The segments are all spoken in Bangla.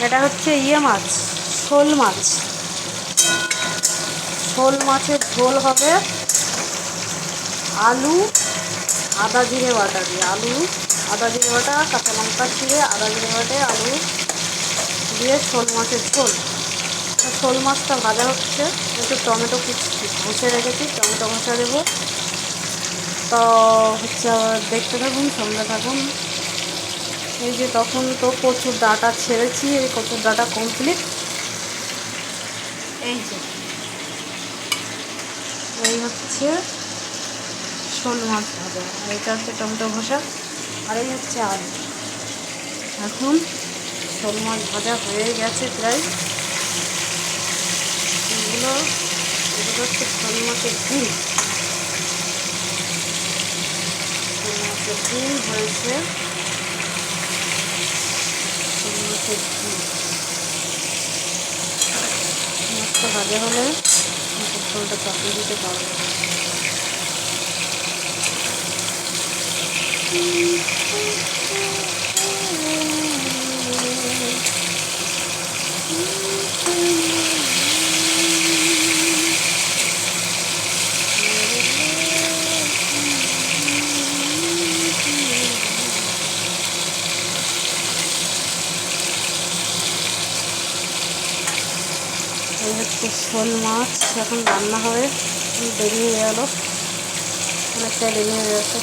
এটা হচ্ছে ইয়ে মাছ, শোল মাছ। শোল মাছের ঝোল হবে আলু আদা জিরে বাটা দিয়ে। আলু আদা জিরে বাটা, কাঁচা লঙ্কা ছিঁড়ে আদা জিরে বাটে আলু দিয়ে শোল মাছের ঝোল। শোল মাছটা ভাজা হচ্ছে, একটু টমেটো ঘষে রেখেছি, টমেটো ঘষা দেবো। তো হচ্ছে দেখতে থাকুন, সঙ্গে থাকুন। এই যে তখন তো কচুর ডাঁটা ছেড়েছি, এই কচুর ডাঁটা কমপ্লিট। এই যে এই হচ্ছে শোল মাছ ভাজা, আর এটা হচ্ছে টমেটো ঘষা, আর এই হচ্ছে আলু। এখন শোল মাছ ভাজা হয়ে গেছে প্রায়। এগুলো হচ্ছে শোল মাছের ডিম। শোল মাছের ডিম হয়েছে, শোল মাছের ডিম। মাছটা ভাজা হলে মাছের ঝোলটা চাপিয়ে দিতে পারবো। এই হচ্ছে শোল মাছ, এখন রান্না হবে। দেরি হয়ে গেল, অনেকটা দেরি হয়ে গেছে।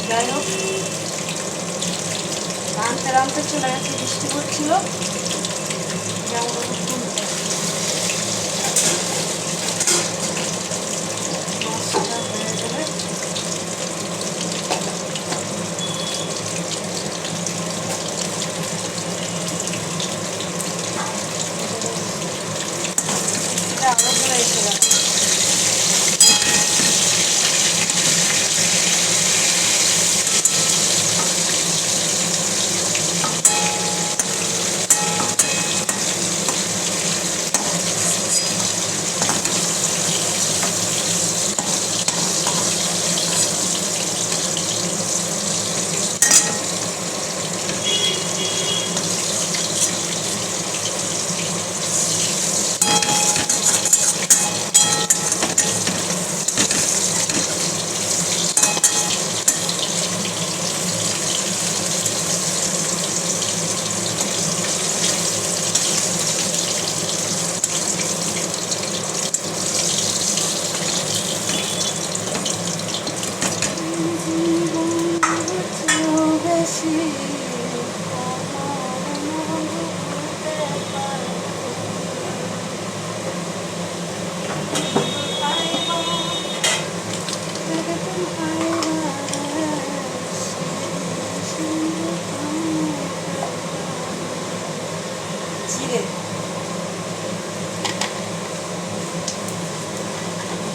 যাই হোক, রাঁধতে রাঁধতে চলে গেছে, বৃষ্টি পড়ছিল। যেমন মাছটা হয়ে গেলে আরো ধরে এসে গেল। জিরে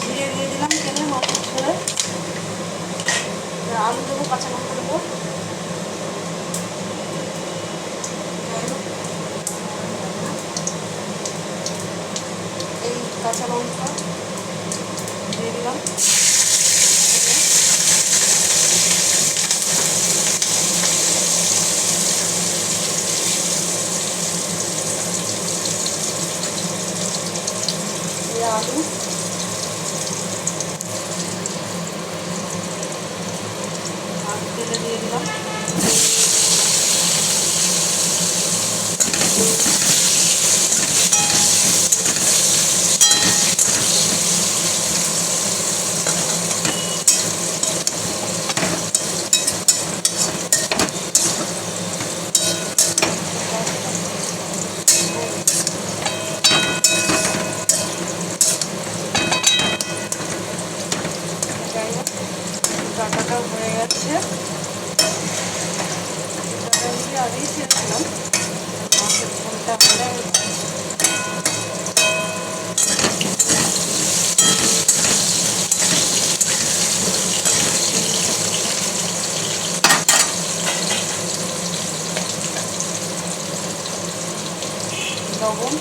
জিরে দিয়ে দিলাম তেলে মাছ ছড়ে। আলু দেবো, কাঁচা লঙ্কা দেবো। এই কাঁচা লঙ্কা দিয়ে দিলাম। আলু তেলে দিয়ে দিলাম। ডাটাটাও হয়ে গেছে, ডাটা আগেই ছেড়েছিলাম। মাছের ঝোলটা হলে লবণ,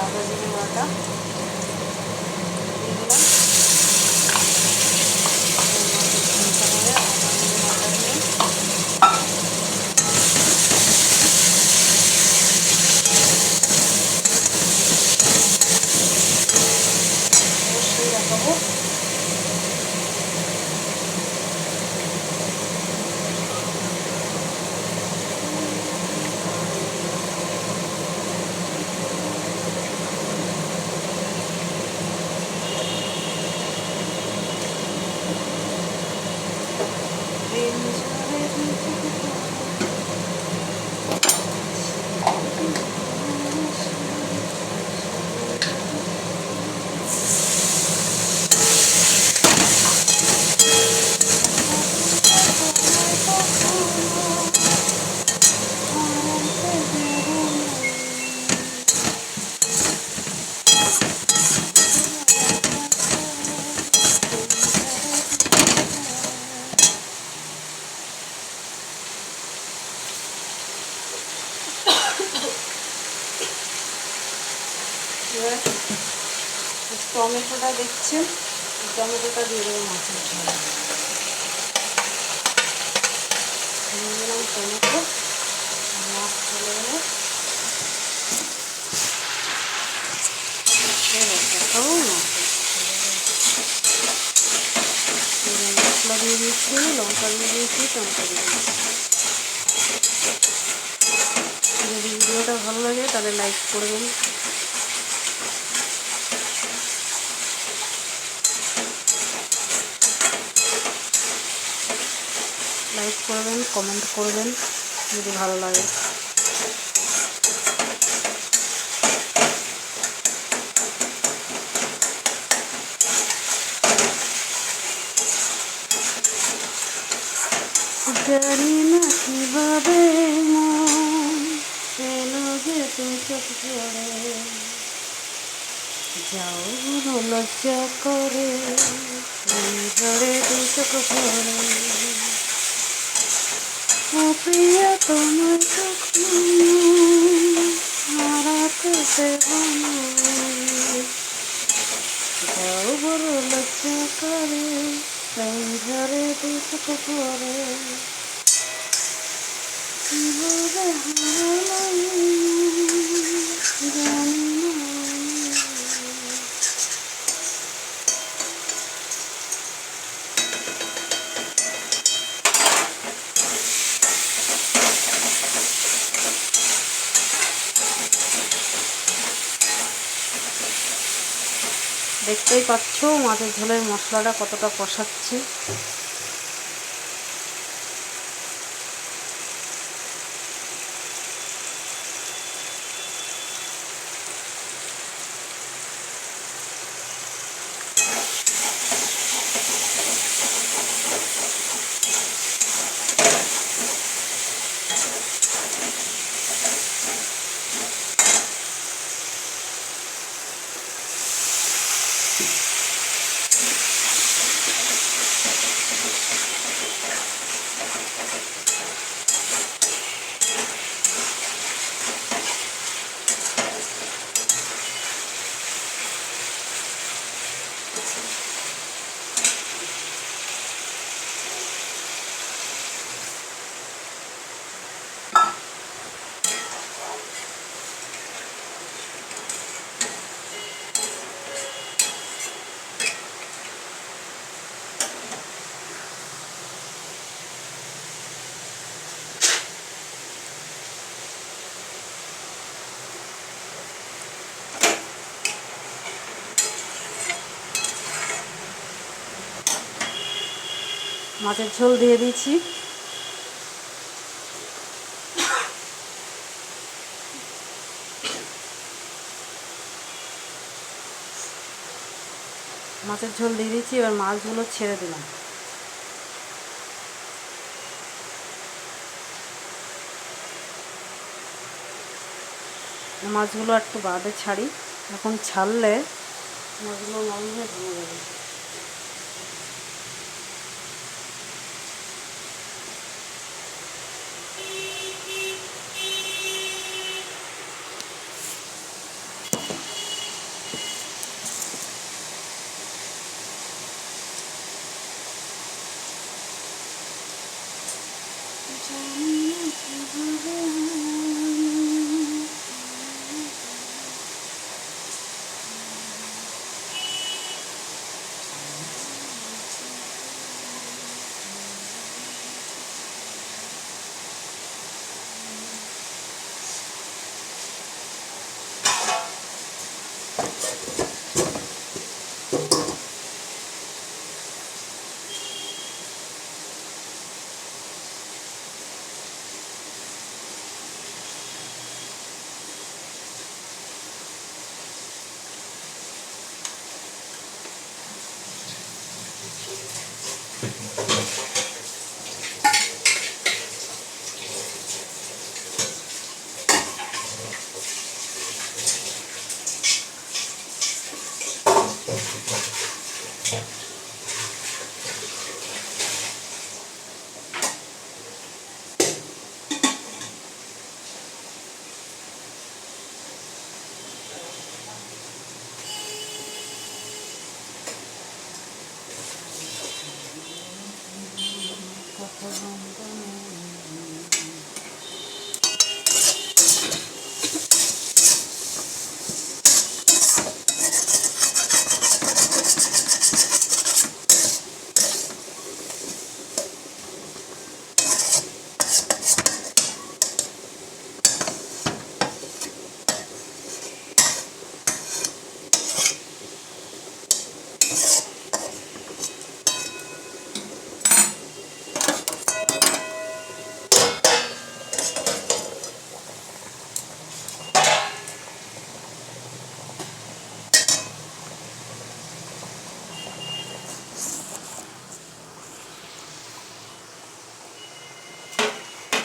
আদা জিরে বাটা দিয়ে দিলাম। অবশ্যই দেখাবো। টমেটোটা দেখছেন, টমেটোটা দিয়ে দেবো মাছের ঝোলে। দিয়ে দিলাম টমেটো, মাছ চলে গেলে দেখাবো। মশলা দিয়ে দিয়েছি, লঙ্কা দিয়ে দিয়েছি, টমেটো দিয়ে দিয়েছি। যদি ভিডিওটা ভালো লাগে তাহলে লাইক করবেন, কমেন্ট করবেন যদি ভালো লাগে। জানি না কিভাবে মন এলো যে তুমি চোখ জোড়ে, যাও লজ্জা করে ধরে তুই চোখ ধরে। ও প্রিয়া তোমার কখনো হারাতে দেব না, যাও বড় লজ্জা করে ধরে তুই চোখ ধরে। কিভাবে হারালাম দেখতেই পাচ্ছ মাছের ঝোলের মশলাটা কতটা কষাচ্ছি। মাছের ঝোল দিয়ে দিয়েছি। মাছের ঝোল দিয়ে দিয়েছি, এবার মাছগুলো ছেড়ে দিলাম। মাছগুলো একটু বাদে ছাড়ি, এখন ছাড়লে মাছগুলো নরম হয়ে ভেঙে যাবে।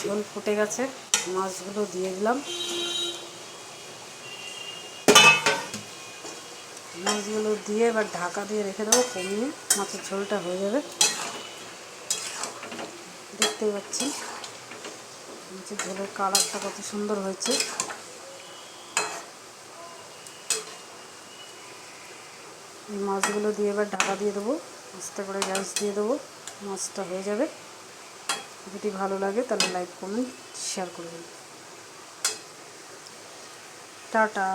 ঝোল ফুটে গেছে, মাছগুলো দিয়ে দিলাম। মাছগুলো দিয়ে এবার ঢাকা দিয়ে রেখে দেবো, কমিয়ে মাছের ঝোলটা হয়ে যাবে। দেখতেই পাচ্ছেন মাছের ঝোলের কালারটা কত সুন্দর হয়েছে। এই মাছগুলো দিয়ে এবার ঢাকা দিয়ে দেবো, আস্তে করে গ্যাস দিয়ে দেবো, মাছটা হয়ে যাবে। যদি ভালো লাগে তাহলে লাইক কমেন্ট শেয়ার করবেন। টাটা।